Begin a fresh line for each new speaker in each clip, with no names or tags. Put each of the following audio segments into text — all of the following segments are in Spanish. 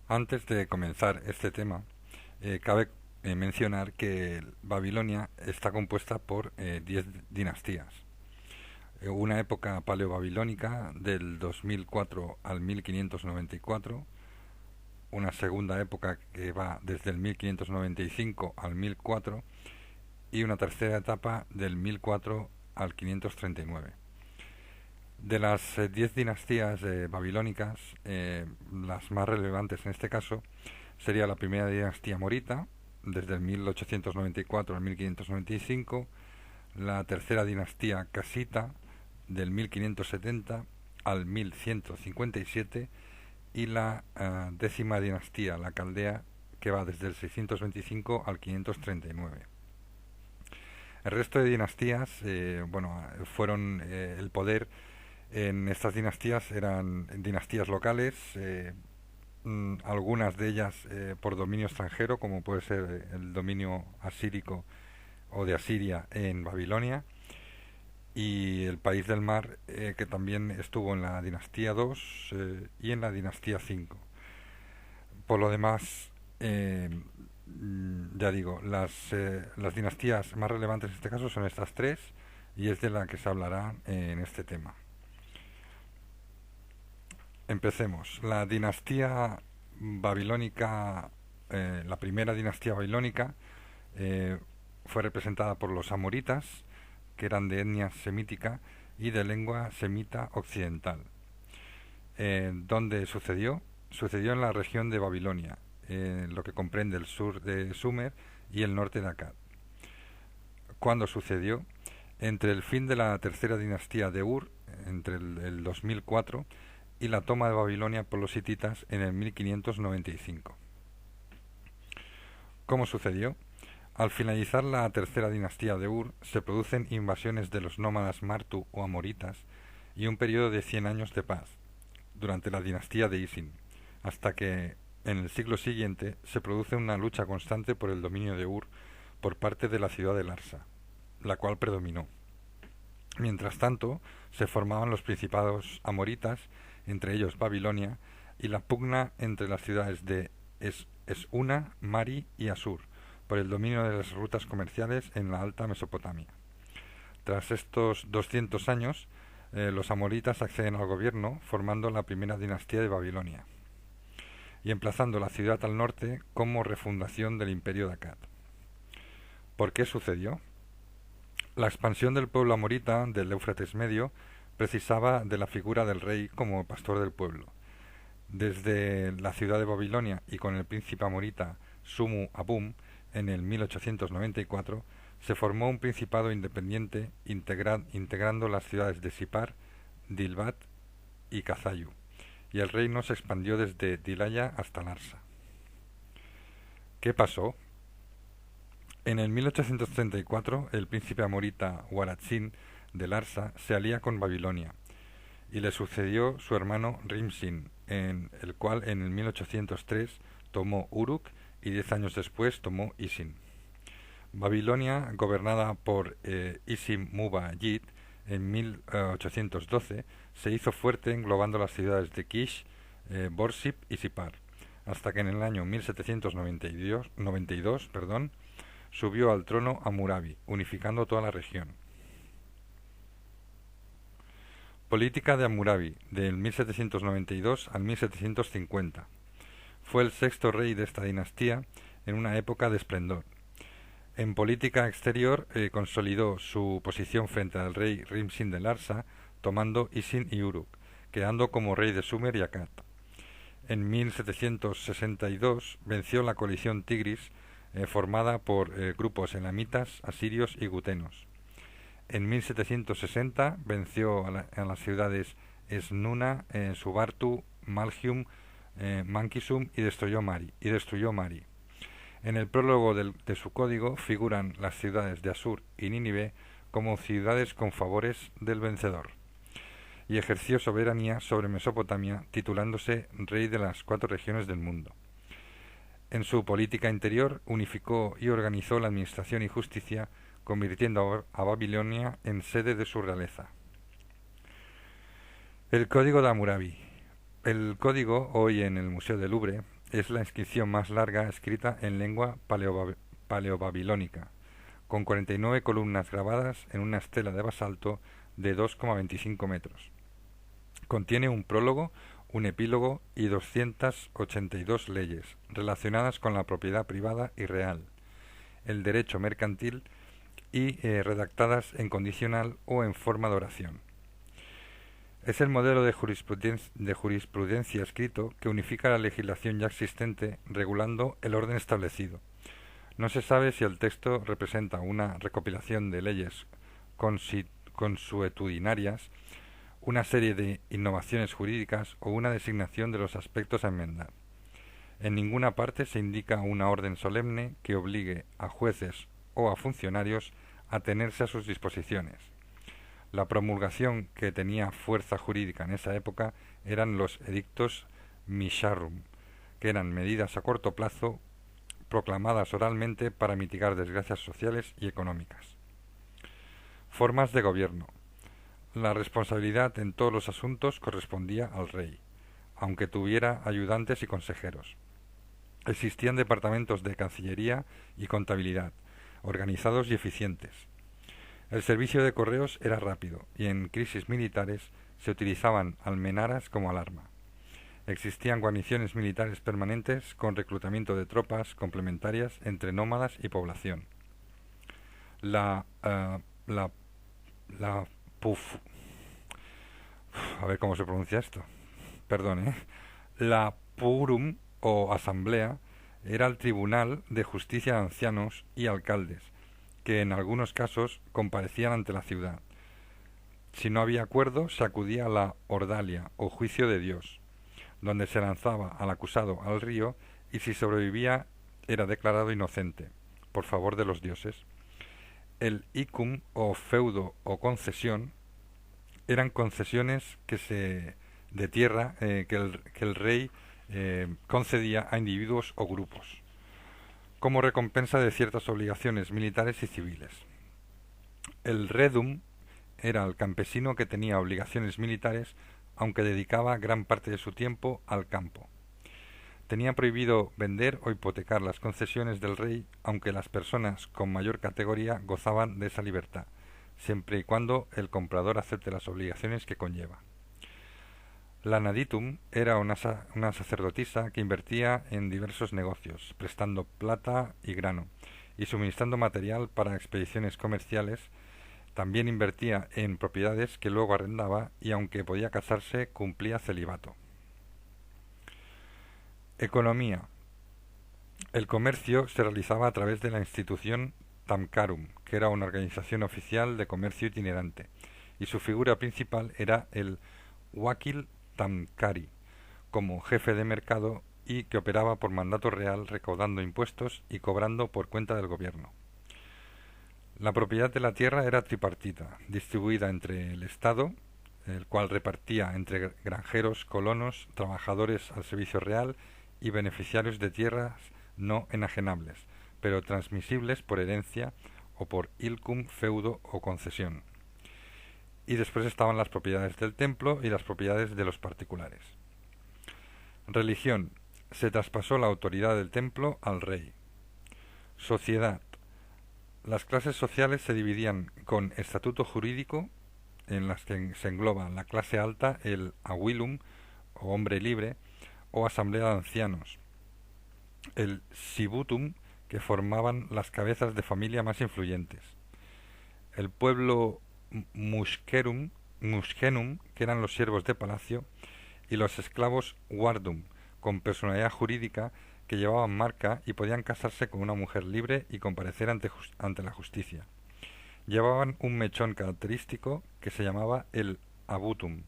Antes de comenzar este tema, cabe mencionar que Babilonia está compuesta por 10 dinastías. Una época paleobabilónica del 2004 al 1594, una segunda época que va desde el 1595 al 1004 y una tercera etapa del 1004 al 539. De las 10 dinastías babilónicas, las más relevantes en este caso sería la primera dinastía morita, desde el 1894 al 1595, la tercera dinastía casita, del 1570 al 1157, y la décima dinastía, la caldea, que va desde el 625 al 539. El resto de dinastías, fueron el poder en estas dinastías eran dinastías locales, algunas de ellas por dominio extranjero, como puede ser el dominio asírico o de Asiria en Babilonia, y el país del mar, que también estuvo en la dinastía 2 y en la dinastía 5. Por lo demás, ya digo, las dinastías más relevantes en este caso son estas tres, y es de la que se hablará en este tema. Empecemos. La dinastía babilónica, la primera dinastía babilónica, eh, fue representada por los amoritas, que eran de etnia semítica y de lengua semita occidental. ¿Dónde sucedió? Sucedió en la región de Babilonia, lo que comprende el sur de Sumer y el norte de Akkad. ¿Cuándo sucedió? Entre el fin de la tercera dinastía de Ur, entre el 2004, y la toma de Babilonia por los hititas en el 1595. ¿Cómo sucedió? Al finalizar la tercera dinastía de Ur, se producen invasiones de los nómadas Martu o amoritas y un periodo de 100 años de paz, durante la dinastía de Isin, hasta que en el siglo siguiente se produce una lucha constante por el dominio de Ur por parte de la ciudad de Larsa, la cual predominó. Mientras tanto, se formaban los principados amoritas, entre ellos Babilonia, y la pugna entre las ciudades de Esuna, Mari y Asur, por el dominio de las rutas comerciales en la Alta Mesopotamia. Tras estos 200 años, los amoritas acceden al gobierno, formando la primera dinastía de Babilonia, y emplazando la ciudad al norte como refundación del imperio de Akkad. ¿Por qué sucedió? La expansión del pueblo amorita del Éufrates medio precisaba de la figura del rey como pastor del pueblo. Desde la ciudad de Babilonia y con el príncipe amorita Sumu Abum en el 1894 se formó un principado independiente integrando las ciudades de Sipar, Dilbat y Kazayu, y el reino se expandió desde Dilaya hasta Larsa. ¿Qué pasó? En el 1834 el príncipe amorita Waratzin de Larsa se alía con Babilonia y le sucedió su hermano Rimsin, en el cual en el 1803 tomó Uruk y 10 años después tomó Isin. Babilonia, gobernada por Isim Muba Yid, en 1812 se hizo fuerte englobando las ciudades de Kish, Borsip y Sipar, hasta que en el año 1792 subió al trono Hammurabi, unificando toda la región. Política de Hammurabi, del 1792 al 1750. Fue el sexto rey de esta dinastía en una época de esplendor. En política exterior consolidó su posición frente al rey Rimsin de Larsa, tomando Isin y Uruk, quedando como rey de Sumer y Akkad. En 1762 venció la coalición Tigris, formada por grupos elamitas, asirios y gutenos. En 1760 venció a las ciudades Esnuna, Subartu, Malgium, Mankisum y destruyó Mari. En el prólogo de su código figuran las ciudades de Asur y Nínive como ciudades con favores del vencedor, y ejerció soberanía sobre Mesopotamia, titulándose rey de las 4 regiones del mundo. En su política interior unificó y organizó la administración y justicia, convirtiendo a Babilonia en sede de su realeza. El Código de Hammurabi. El código, hoy en el Museo del Louvre, es la inscripción más larga escrita en lengua paleobabilónica, con 49 columnas grabadas en una estela de basalto de 2,25 metros. Contiene un prólogo, un epílogo y 282 leyes relacionadas con la propiedad privada y real, el derecho mercantil y redactadas en condicional o en forma de oración. Es el modelo de jurisprudencia escrito que unifica la legislación ya existente regulando el orden establecido. No se sabe si el texto representa una recopilación de leyes consuetudinarias, una serie de innovaciones jurídicas o una designación de los aspectos a enmendar. En ninguna parte se indica una orden solemne que obligue a jueces o a funcionarios a tenerse a sus disposiciones. La promulgación que tenía fuerza jurídica en esa época eran los edictos Misharrum, que eran medidas a corto plazo proclamadas oralmente para mitigar desgracias sociales y económicas. Formas de gobierno. La responsabilidad en todos los asuntos correspondía al rey, aunque tuviera ayudantes y consejeros. Existían departamentos de Cancillería y Contabilidad, organizados y eficientes. El servicio de correos era rápido y en crisis militares se utilizaban almenaras como alarma. Existían guarniciones militares permanentes con reclutamiento de tropas complementarias entre nómadas y población. A ver cómo se pronuncia esto. Perdón, ¿eh? La Purum o Asamblea era el tribunal de justicia de ancianos y alcaldes, que en algunos casos comparecían ante la ciudad. Si no había acuerdo, se acudía a la ordalia o juicio de Dios, donde se lanzaba al acusado al río y si sobrevivía era declarado inocente, por favor de los dioses. El icum o feudo o concesión eran concesiones de tierra que el rey concedía a individuos o grupos, como recompensa de ciertas obligaciones militares y civiles. El redum era el campesino que tenía obligaciones militares, aunque dedicaba gran parte de su tiempo al campo. Tenía prohibido vender o hipotecar las concesiones del rey, aunque las personas con mayor categoría gozaban de esa libertad, siempre y cuando el comprador acepte las obligaciones que conlleva. La naditum era una sacerdotisa que invertía en diversos negocios, prestando plata y grano, y suministrando material para expediciones comerciales. También invertía en propiedades que luego arrendaba y aunque podía casarse, cumplía celibato. Economía. El comercio se realizaba a través de la institución Tamcarum, que era una organización oficial de comercio itinerante, y su figura principal era el Wakil Tamcari, como jefe de mercado y que operaba por mandato real recaudando impuestos y cobrando por cuenta del gobierno. La propiedad de la tierra era tripartita, distribuida entre el Estado, el cual repartía entre granjeros, colonos, trabajadores al servicio real y beneficiarios de tierras no enajenables, pero transmisibles por herencia o por ilcum, feudo o concesión. Y después estaban las propiedades del templo y las propiedades de los particulares. Religión. Se traspasó la autoridad del templo al rey. Sociedad. Las clases sociales se dividían con estatuto jurídico, en las que se engloba la clase alta, el aguilum, o hombre libre, o asamblea de ancianos, el sibutum, que formaban las cabezas de familia más influyentes, el pueblo musgenum, que eran los siervos de palacio, y los esclavos wardum, con personalidad jurídica, que llevaban marca y podían casarse con una mujer libre y comparecer ante la justicia. Llevaban un mechón característico que se llamaba el abutum.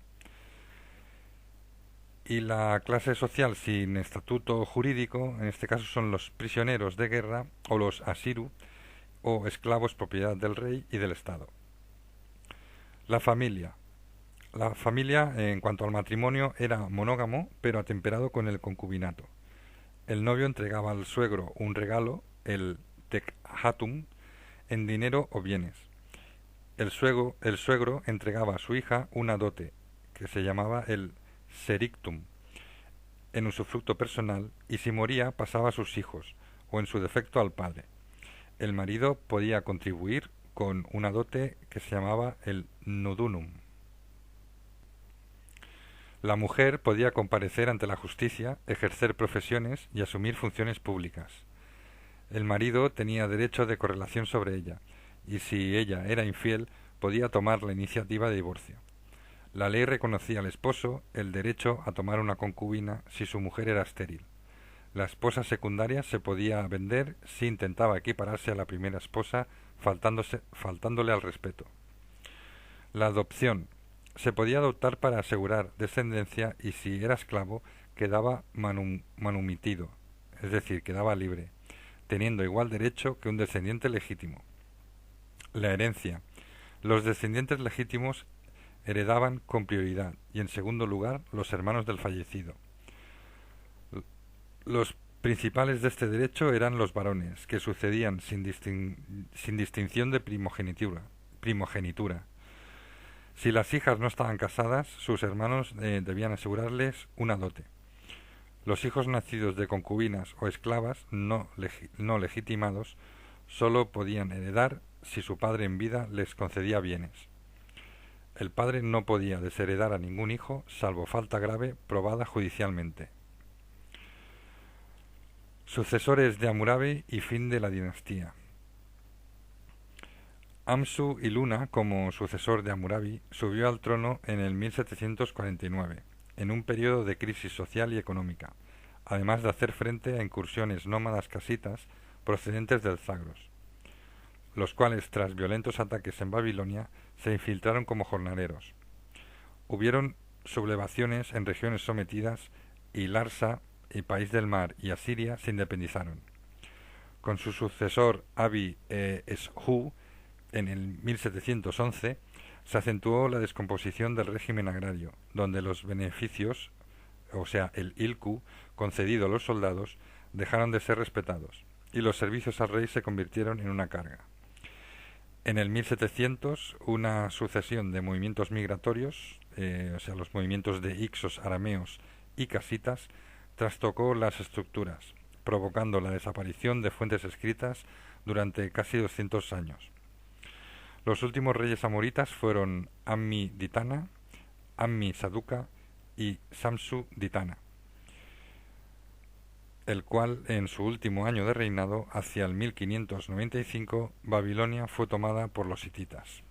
Y la clase social sin estatuto jurídico, en este caso son los prisioneros de guerra o los asiru, o esclavos propiedad del rey y del Estado. La familia. La familia, en cuanto al matrimonio, era monógamo, pero atemperado con el concubinato. El novio entregaba al suegro un regalo, el tekhatum, en dinero o bienes. El suegro entregaba a su hija una dote, que se llamaba el serictum. en usufructo personal y si moría pasaba a sus hijos, o en su defecto al padre. El marido podía contribuir con una dote que se llamaba el nudunum. La mujer podía comparecer ante la justicia, ejercer profesiones y asumir funciones públicas. El marido tenía derecho de correlación sobre ella, y si ella era infiel, podía tomar la iniciativa de divorcio. La ley reconocía al esposo el derecho a tomar una concubina si su mujer era estéril. La esposa secundaria se podía vender si intentaba equipararse a la primera esposa, faltándole al respeto. La adopción. Se podía adoptar para asegurar descendencia y si era esclavo quedaba manumitido, es decir, quedaba libre, teniendo igual derecho que un descendiente legítimo. La herencia. Los descendientes legítimos heredaban con prioridad y en segundo lugar los hermanos del fallecido. Los principales de este derecho eran los varones, que sucedían sin distinción de primogenitura. Si las hijas no estaban casadas, sus hermanos debían asegurarles una dote. Los hijos nacidos de concubinas o esclavas no legitimados sólo podían heredar si su padre en vida les concedía bienes. El padre no podía desheredar a ningún hijo, salvo falta grave probada judicialmente. Sucesores de Hammurabi y fin de la dinastía. Amsu-Iluna, como sucesor de Hammurabi, subió al trono en el 1749, en un periodo de crisis social y económica, además de hacer frente a incursiones nómadas casitas procedentes del Zagros, los cuales, tras violentos ataques en Babilonia, se infiltraron como jornaleros. Hubieron sublevaciones en regiones sometidas y Larsa, el país del mar y Asiria se independizaron. Con su sucesor Abi-Eshu, en el 1711, se acentuó la descomposición del régimen agrario, donde los beneficios, o sea, el ilku, concedido a los soldados, dejaron de ser respetados, y los servicios al rey se convirtieron en una carga. En el 1700, una sucesión de movimientos migratorios, o sea, los movimientos de Ixos, arameos y casitas, trastocó las estructuras, provocando la desaparición de fuentes escritas durante casi 200 años. Los últimos reyes amoritas fueron Ammi-Ditana, Ammi-Saduqa y Samsu-Ditana, el cual en su último año de reinado, hacia el 1595, Babilonia fue tomada por los hititas.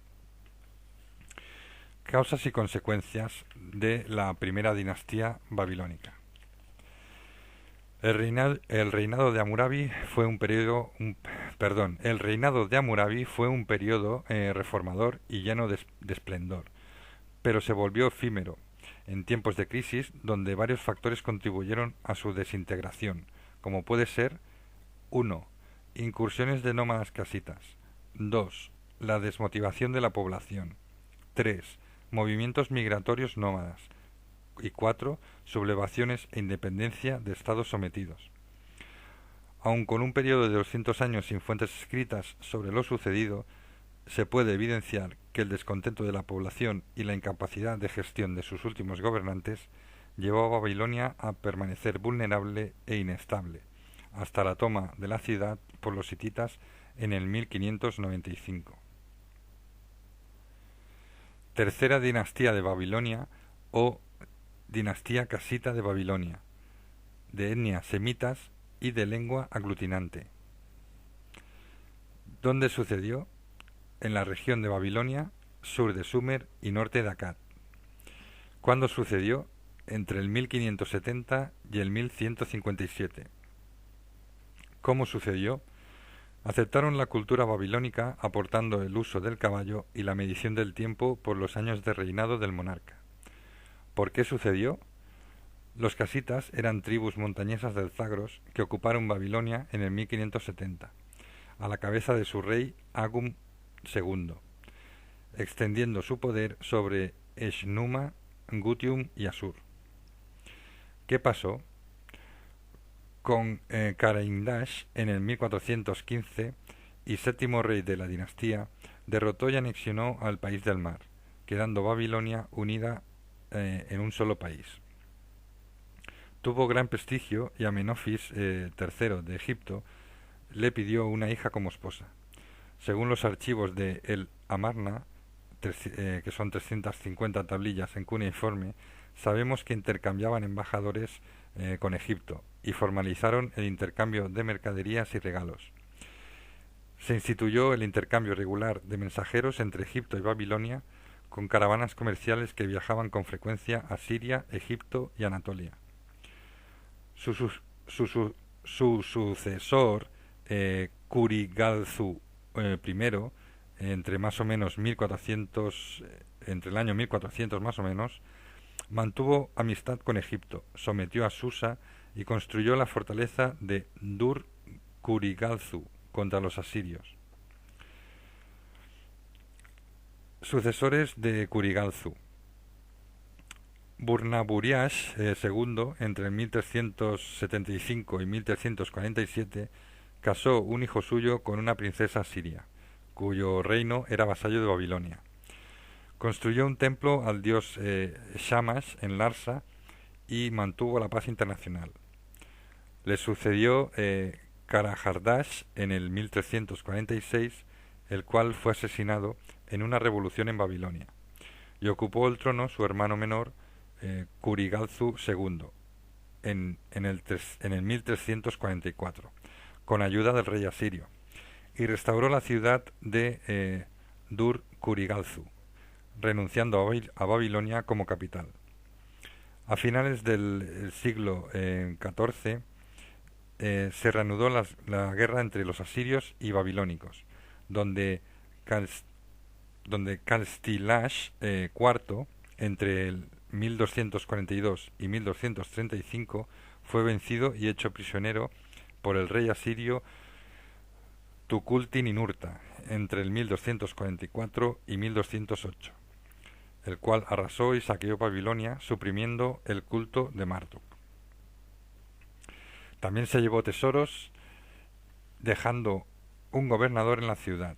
Causas y consecuencias de la primera dinastía babilónica. El reinado de Hammurabi fue un periodo reformador y lleno de esplendor, pero se volvió efímero en tiempos de crisis donde varios factores contribuyeron a su desintegración, como puede ser 1. Incursiones de nómadas casitas. 2. La desmotivación de la población. 3. Movimientos migratorios nómadas. Y 4. Sublevaciones e independencia de estados sometidos. Aun con un periodo de 200 años sin fuentes escritas sobre lo sucedido, se puede evidenciar que el descontento de la población y la incapacidad de gestión de sus últimos gobernantes llevó a Babilonia a permanecer vulnerable e inestable, hasta la toma de la ciudad por los hititas en el 1595. Tercera dinastía de Babilonia o dinastía casita de Babilonia, de etnia semitas y de lengua aglutinante. ¿Dónde sucedió? En la región de Babilonia, sur de Sumer y norte de Akkad. ¿Cuándo sucedió? Entre el 1570 y el 1157. ¿Cómo sucedió? Aceptaron la cultura babilónica aportando el uso del caballo y la medición del tiempo por los años de reinado del monarca. ¿Por qué sucedió? Los casitas eran tribus montañesas del Zagros que ocuparon Babilonia en el 1570, a la cabeza de su rey Agum II, extendiendo su poder sobre Eshnuma, Gutium y Asur. ¿Qué pasó? Con Carindash en el 1415 y séptimo rey de la dinastía, derrotó y anexionó al país del mar, quedando Babilonia unida en un solo país. Tuvo gran prestigio y Amenofis III de Egipto le pidió una hija como esposa. Según los archivos de El Amarna, que son 350 tablillas en cuneiforme, sabemos que intercambiaban embajadores con Egipto y formalizaron el intercambio de mercaderías y regalos. Se instituyó el intercambio regular de mensajeros entre Egipto y Babilonia, con caravanas comerciales que viajaban con frecuencia a Siria, Egipto y Anatolia. Su sucesor, Kurigalzu I, entre más o menos 1400, entre el año 1400 más o menos, mantuvo amistad con Egipto, sometió a Susa y construyó la fortaleza de Dur-Kurigalzu contra los asirios. Sucesores de Kurigalzu: Burnaburiash II, entre 1375 y 1347, casó un hijo suyo con una princesa siria, cuyo reino era vasallo de Babilonia. Construyó un templo al dios Shamash en Larsa y mantuvo la paz internacional. Le sucedió Karajardash en el 1346, el cual fue asesinado en una revolución en Babilonia, y ocupó el trono su hermano menor, Kurigalzu II, en el 1344, con ayuda del rey asirio, y restauró la ciudad de Dur-Kurigalzu, renunciando a Babilonia como capital. A finales del siglo XIV se reanudó la guerra entre los asirios y babilónicos, donde Calstilash IV, entre el 1242 y 1235, fue vencido y hecho prisionero por el rey asirio Tukulti-Ninurta entre el 1244 y 1208, el cual arrasó y saqueó Babilonia, suprimiendo el culto de Marduk. También se llevó tesoros, dejando un gobernador en la ciudad.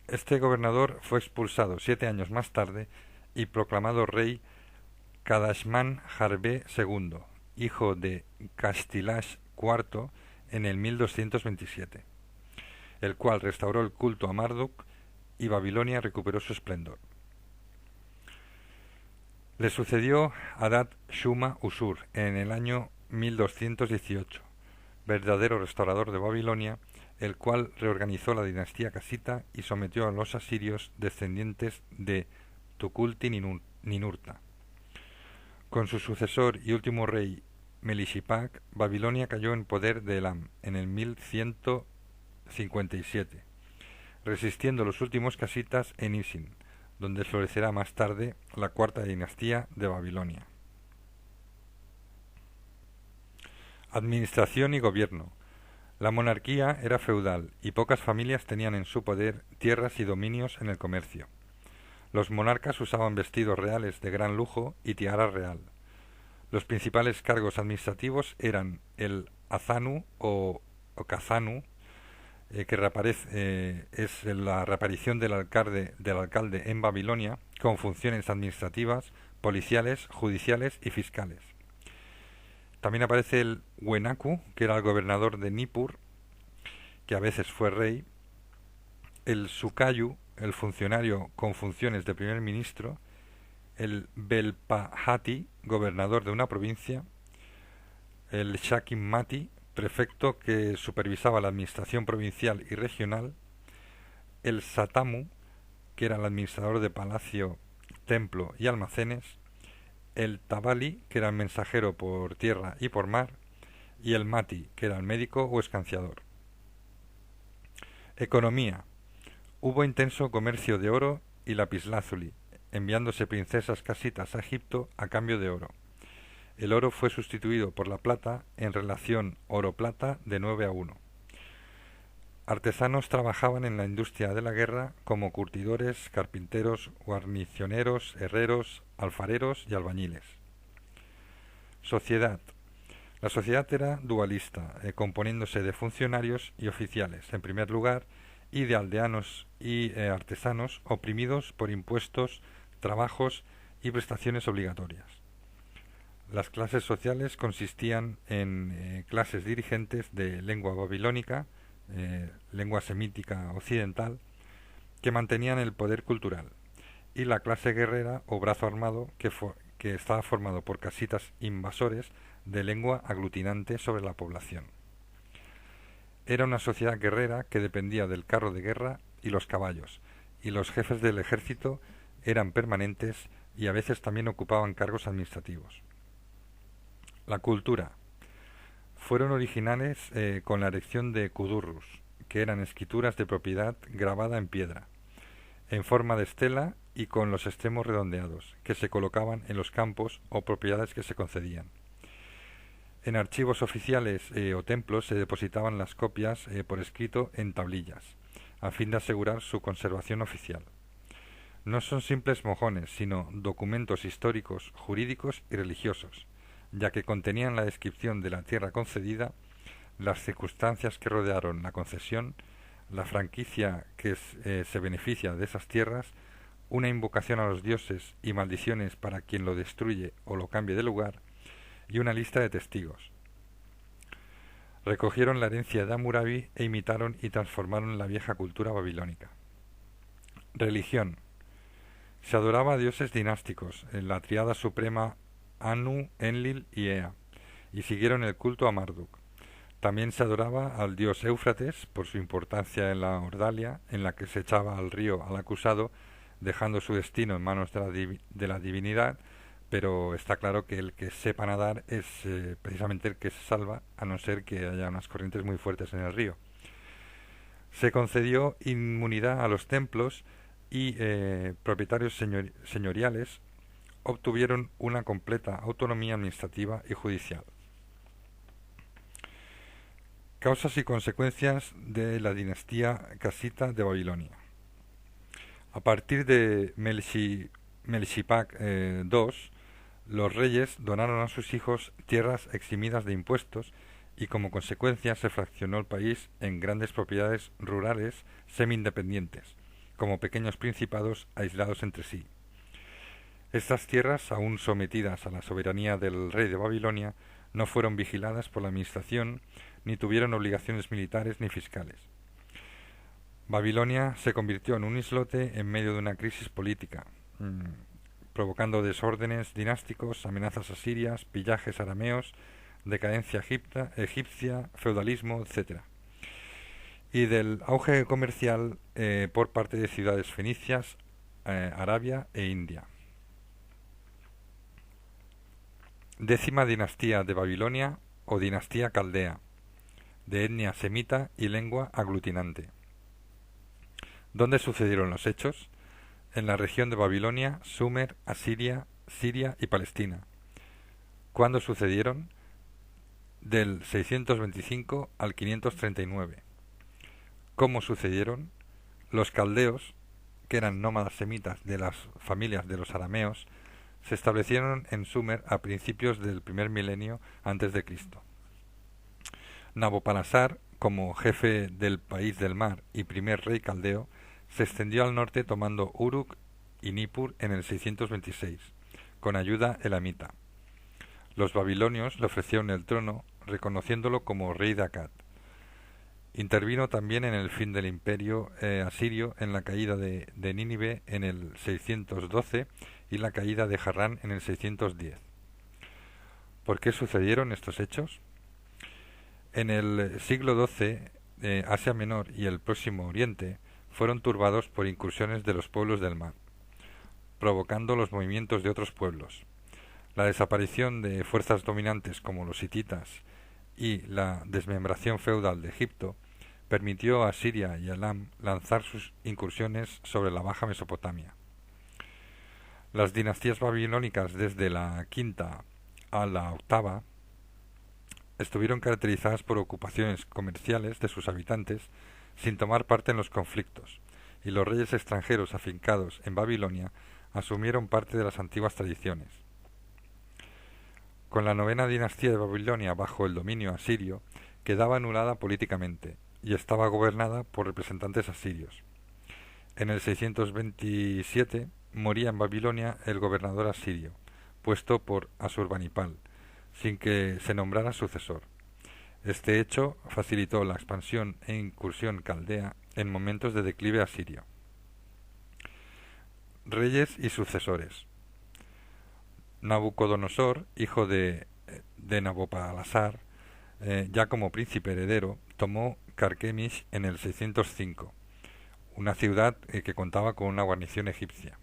Este gobernador fue expulsado 7 años más tarde y proclamado rey Kadashman Harbe II, hijo de Castilash IV, en el 1227, el cual restauró el culto a Marduk y Babilonia recuperó su esplendor. Le sucedió Adad Shuma Usur en el año 1218, verdadero restaurador de Babilonia, el cual reorganizó la dinastía casita y sometió a los asirios descendientes de Tukulti-Ninurta. Con su sucesor y último rey Melishipak, Babilonia cayó en poder de Elam en el 1157, resistiendo los últimos casitas en Isin, donde florecerá más tarde la cuarta dinastía de Babilonia. Administración y gobierno. La monarquía era feudal y pocas familias tenían en su poder tierras y dominios en el comercio. Los monarcas usaban vestidos reales de gran lujo y tiara real. Los principales cargos administrativos eran el azanu o kazanu, que es la reaparición del alcalde en Babilonia, con funciones administrativas, policiales, judiciales y fiscales. También aparece el Wenaku, que era el gobernador de Nippur, que a veces fue rey, el Sukayu, el funcionario con funciones de primer ministro, el Belpahati, gobernador de una provincia, el Shakimmati, prefecto que supervisaba la administración provincial y regional, el Satamu, que era el administrador de palacio, templo y almacenes, el Tabali, que era el mensajero por tierra y por mar, y el Mati, que era el médico o escanciador. Economía. Hubo intenso comercio de oro y lapislázuli, enviándose princesas casitas a Egipto a cambio de oro. El oro fue sustituido por la plata en relación oro-plata de 9:1. Artesanos trabajaban en la industria de la guerra como curtidores, carpinteros, guarnicioneros, herreros, alfareros y albañiles. Sociedad. La sociedad era dualista, componiéndose de funcionarios y oficiales, en primer lugar, y de aldeanos y artesanos oprimidos por impuestos, trabajos y prestaciones obligatorias. Las clases sociales consistían en clases dirigentes de lengua babilónica, lengua semítica occidental, que mantenían el poder cultural, y la clase guerrera o brazo armado que estaba formado por casitas invasores de lengua aglutinante sobre la población. Era una sociedad guerrera que dependía del carro de guerra y los caballos, y los jefes del ejército eran permanentes y a veces también ocupaban cargos administrativos. La cultura. Fueron originales con la erección de kudurrus, que eran escrituras de propiedad grabada en piedra, en forma de estela y con los extremos redondeados, que se colocaban en los campos o propiedades que se concedían. En archivos oficiales o templos se depositaban las copias por escrito en tablillas, a fin de asegurar su conservación oficial. No son simples mojones, sino documentos históricos, jurídicos y religiosos, ya que contenían la descripción de la tierra concedida, las circunstancias que rodearon la concesión, la franquicia que se beneficia de esas tierras, una invocación a los dioses y maldiciones para quien lo destruye o lo cambie de lugar, y una lista de testigos. Recogieron la herencia de Hammurabi e imitaron y transformaron la vieja cultura babilónica. Religión. Se adoraba a dioses dinásticos, en la triada suprema Anu, Enlil y Ea, y siguieron el culto a Marduk. También se adoraba al dios Éufrates por su importancia en la Ordalia, en la que se echaba al río al acusado, dejando su destino en manos de la divinidad, pero está claro que el que sepa nadar es precisamente el que se salva, a no ser que haya unas corrientes muy fuertes en el río. Se concedió inmunidad a los templos y propietarios señoriales obtuvieron una completa autonomía administrativa y judicial. Causas y consecuencias de la dinastía casita de Babilonia. A partir de Melchipaq II, los reyes donaron a sus hijos tierras eximidas de impuestos y como consecuencia se fraccionó el país en grandes propiedades rurales semi-independientes, como pequeños principados aislados entre sí. Estas tierras, aún sometidas a la soberanía del rey de Babilonia, no fueron vigiladas por la administración ni tuvieron obligaciones militares ni fiscales. Babilonia se convirtió en un islote en medio de una crisis política, provocando desórdenes dinásticos, amenazas asirias, pillajes arameos, decadencia egipcia, feudalismo, etc. Y del auge comercial por parte de ciudades fenicias, Arabia e India. Décima dinastía de Babilonia o dinastía caldea, de etnia semita y lengua aglutinante. ¿Dónde sucedieron los hechos? En la región de Babilonia, Sumer, Asiria, Siria y Palestina. ¿Cuándo sucedieron? Del 625 al 539. ¿Cómo sucedieron? Los caldeos, que eran nómadas semitas de las familias de los arameos, se establecieron en Sumer a principios del primer milenio antes de Cristo. Nabopolassar, como jefe del país del mar y primer rey caldeo, se extendió al norte tomando Uruk y Nippur en el 626, con ayuda elamita. Los babilonios le ofrecieron el trono, reconociéndolo como rey de Akkad. Intervino también en el fin del imperio asirio en la caída de Nínive en el 612 y la caída de Harrán en el 610. ¿Por qué sucedieron estos hechos? En el siglo XII, Asia Menor y el Próximo Oriente fueron turbados por incursiones de los pueblos del mar, provocando los movimientos de otros pueblos. La desaparición de fuerzas dominantes como los hititas y la desmembración feudal de Egipto permitió a Siria y Elam lanzar sus incursiones sobre la Baja Mesopotamia. Las dinastías babilónicas desde la quinta a la octava estuvieron caracterizadas por ocupaciones comerciales de sus habitantes sin tomar parte en los conflictos, y los reyes extranjeros afincados en Babilonia asumieron parte de las antiguas tradiciones. Con la novena dinastía de Babilonia bajo el dominio asirio, quedaba anulada políticamente y estaba gobernada por representantes asirios. En el 627 moría en Babilonia el gobernador asirio, puesto por Asurbanipal, sin que se nombrara sucesor. Este hecho facilitó la expansión e incursión caldea en momentos de declive asirio. Reyes y sucesores. Nabucodonosor, hijo de Nabopolassar, ya como príncipe heredero, tomó Carquemish en el 605, una ciudad que contaba con una guarnición egipcia.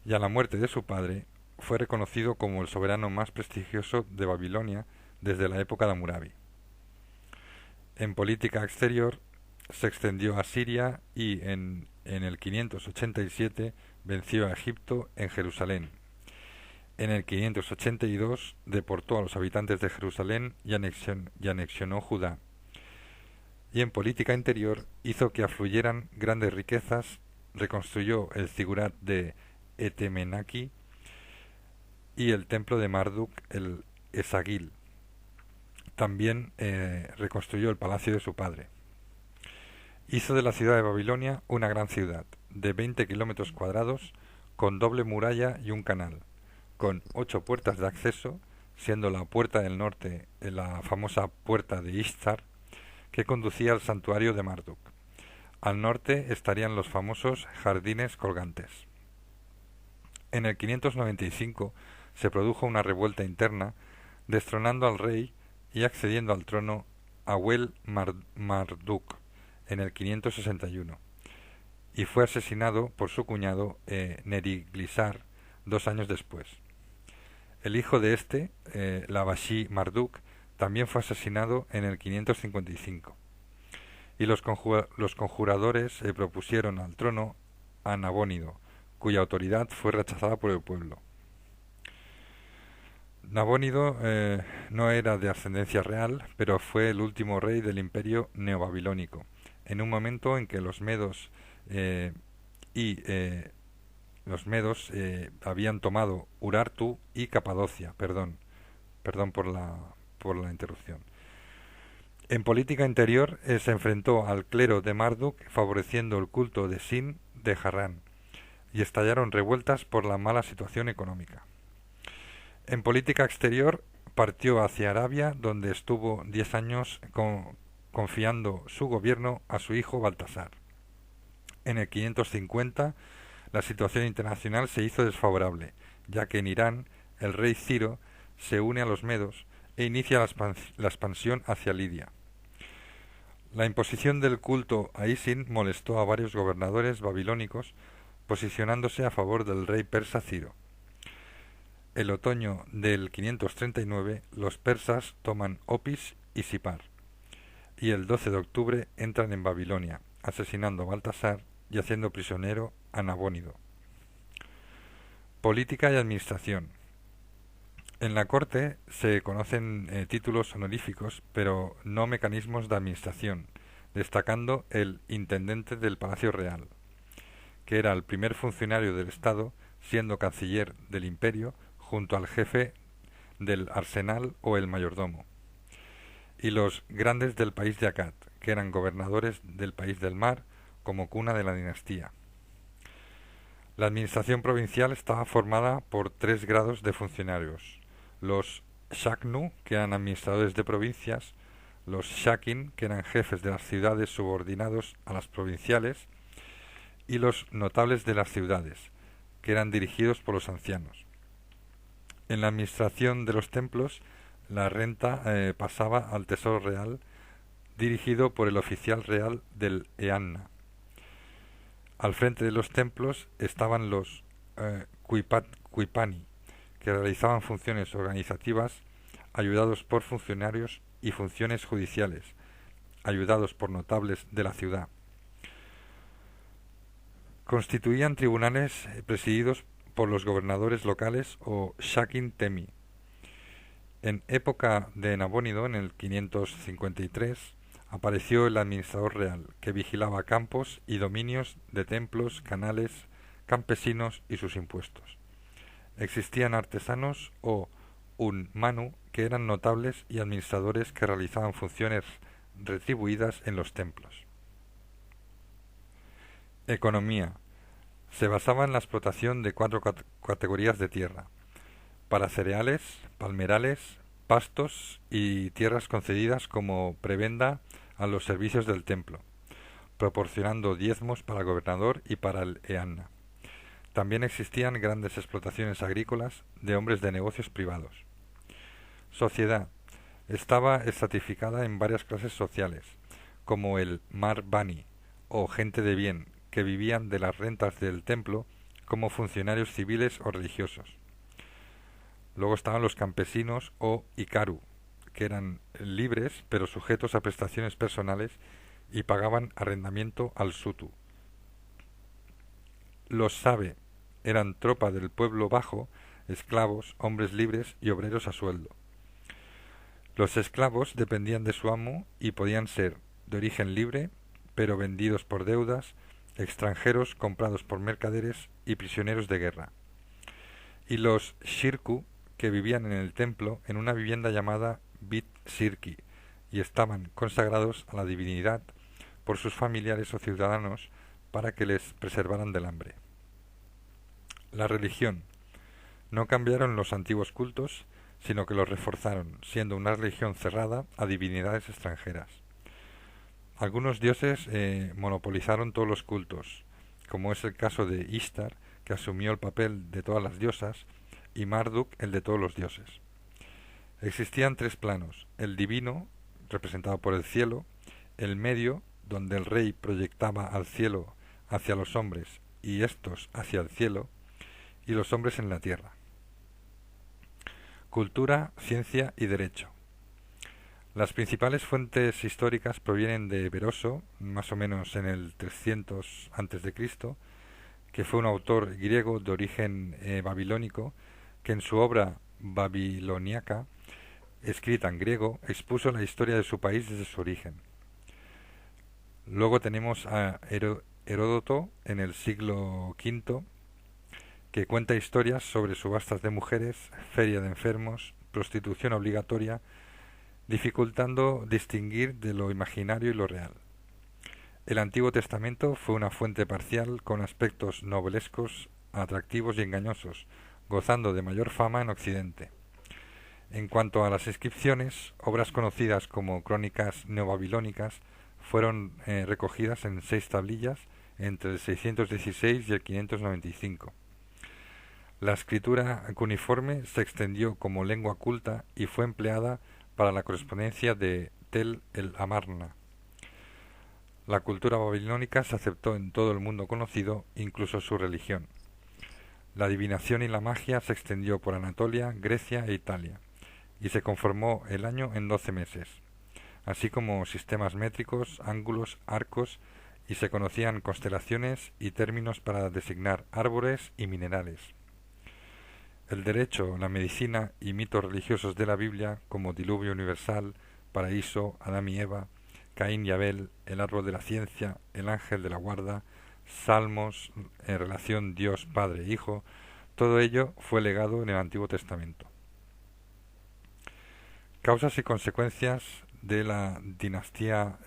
Y a la muerte de su padre fue reconocido como el soberano más prestigioso de Babilonia desde la época de Hammurabi. En política exterior se extendió a Siria y en el 587 venció a Egipto en Jerusalén. En el 582 deportó a los habitantes de Jerusalén y anexionó Judá. Y en política interior hizo que afluyeran grandes riquezas, reconstruyó el zigurat de Etemenaki y el templo de Marduk el Esagil. También reconstruyó el palacio de su padre. Hizo de la ciudad de Babilonia una gran ciudad, de 20 kilómetros cuadrados, con doble muralla y un canal, con 8 puertas de acceso, siendo la puerta del norte la famosa puerta de Ishtar, que conducía al santuario de Marduk. Al norte estarían los famosos jardines colgantes. En el 595 se produjo una revuelta interna, destronando al rey y accediendo al trono Awel Marduk en el 561, y fue asesinado por su cuñado Neriglisar 2 años después. El hijo de este, Labashi Marduk, también fue asesinado en el 555, y los conjuradores propusieron al trono a Nabónido, cuya autoridad fue rechazada por el pueblo. Nabónido no era de ascendencia real, pero fue el último rey del imperio neobabilónico, en un momento en que los medos habían tomado Urartu y Capadocia. Perdón por la interrupción. En política interior se enfrentó al clero de Marduk, favoreciendo el culto de Sin de Harrán, y estallaron revueltas por la mala situación económica. En política exterior partió hacia Arabia, donde estuvo 10 años confiando su gobierno a su hijo Baltasar. En el 550 la situación internacional se hizo desfavorable, ya que en Irán el rey Ciro se une a los medos e inicia la expansión hacia Lidia. La imposición del culto a Isin molestó a varios gobernadores babilónicos, posicionándose a favor del rey persa Ciro. El otoño del 539 los persas toman Opis y Sipar, y el 12 de octubre entran en Babilonia, asesinando a Baltasar y haciendo prisionero a Nabónido. Política y administración. En la corte se conocen títulos honoríficos, pero no mecanismos de administración, destacando el intendente del Palacio Real, que era el primer funcionario del Estado, siendo canciller del imperio, junto al jefe del arsenal o el mayordomo, y los grandes del país de Akkad, que eran gobernadores del país del mar, como cuna de la dinastía. La administración provincial estaba formada por 3 grados de funcionarios: los Shaknu, que eran administradores de provincias; los Shakin, que eran jefes de las ciudades subordinados a las provinciales; y los notables de las ciudades, que eran dirigidos por los ancianos. En la administración de los templos, la renta pasaba al Tesoro Real, dirigido por el oficial real del Eanna. Al frente de los templos estaban los Kuipani, que realizaban funciones organizativas, ayudados por funcionarios, y funciones judiciales, ayudados por notables de la ciudad. Constituían tribunales presididos por los gobernadores locales o Shakin Temi. En época de Nabónido, en el 553, apareció el administrador real, que vigilaba campos y dominios de templos, canales, campesinos y sus impuestos. Existían artesanos o unmanu, que eran notables y administradores que realizaban funciones retribuidas en los templos. Economía. Se basaba en la explotación de 4 categorías de tierra: para cereales, palmerales, pastos y tierras concedidas como prebenda a los servicios del templo, proporcionando diezmos para el gobernador y para el eanna. También existían grandes explotaciones agrícolas de hombres de negocios privados. Sociedad. Estaba estratificada en varias clases sociales, como el Mar Bani, o gente de bien, que vivían de las rentas del templo como funcionarios civiles o religiosos. Luego estaban los campesinos o Ikaru, que eran libres pero sujetos a prestaciones personales y pagaban arrendamiento al Sutu. Los Sabe eran tropa del pueblo bajo, esclavos, hombres libres y obreros a sueldo. Los esclavos dependían de su amo y podían ser de origen libre, pero vendidos por deudas, extranjeros comprados por mercaderes y prisioneros de guerra. Y los Shirku, que vivían en el templo en una vivienda llamada Bit Sirki y estaban consagrados a la divinidad por sus familiares o ciudadanos para que les preservaran del hambre. La religión. No cambiaron los antiguos cultos, sino que los reforzaron, siendo una religión cerrada a divinidades extranjeras. Algunos dioses monopolizaron todos los cultos, como es el caso de Ishtar, que asumió el papel de todas las diosas, y Marduk el de todos los dioses. Existían tres planos: el divino, representado por el cielo; el medio, donde el rey proyectaba al cielo hacia los hombres y éstos hacia el cielo, y los hombres en la tierra. Cultura, ciencia y derecho. Las principales fuentes históricas provienen de Beroso, más o menos en el 300 a.C., que fue un autor griego de origen babilónico, que en su obra babiloniaca, escrita en griego, expuso la historia de su país desde su origen. Luego tenemos a Heródoto en el siglo V, que cuenta historias sobre subastas de mujeres, feria de enfermos, prostitución obligatoria, dificultando distinguir de lo imaginario y lo real. El Antiguo Testamento fue una fuente parcial con aspectos novelescos, atractivos y engañosos, gozando de mayor fama en Occidente. En cuanto a las inscripciones, obras conocidas como crónicas neobabilónicas fueron recogidas en 6 tablillas entre el 616 y el 595. La escritura cuneiforme se extendió como lengua culta y fue empleada para la correspondencia de Tel el Amarna. La cultura babilónica se aceptó en todo el mundo conocido, incluso su religión. La adivinación y la magia se extendió por Anatolia, Grecia e Italia, y se conformó el año en 12 meses, así como sistemas métricos, ángulos, arcos, y se conocían constelaciones y términos para designar árboles y minerales. El derecho, la medicina y mitos religiosos de la Biblia, como diluvio universal, paraíso, Adán y Eva, Caín y Abel, el árbol de la ciencia, el ángel de la guarda, salmos, en relación Dios, Padre e Hijo, todo ello fue legado en el Antiguo Testamento. Causas y consecuencias de la dinastía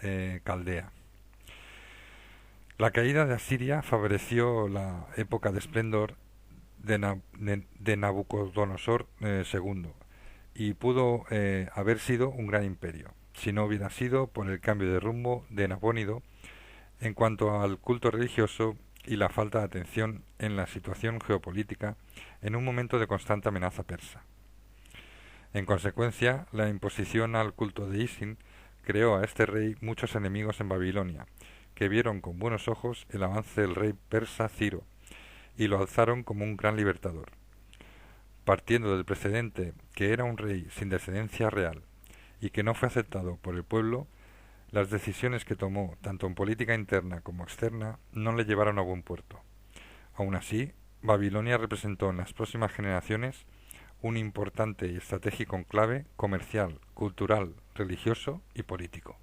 caldea. La caída de Asiria favoreció la época de esplendor de Nabucodonosor II y pudo haber sido un gran imperio, si no hubiera sido por el cambio de rumbo de Nabónido en cuanto al culto religioso y la falta de atención en la situación geopolítica en un momento de constante amenaza persa. En consecuencia, la imposición al culto de Isin creó a este rey muchos enemigos en Babilonia, que vieron con buenos ojos el avance del rey persa Ciro y lo alzaron como un gran libertador. Partiendo del precedente que era un rey sin descendencia real y que no fue aceptado por el pueblo, las decisiones que tomó, tanto en política interna como externa, no le llevaron a buen puerto. Aun así, Babilonia representó en las próximas generaciones un importante y estratégico enclave comercial, cultural, religioso y político.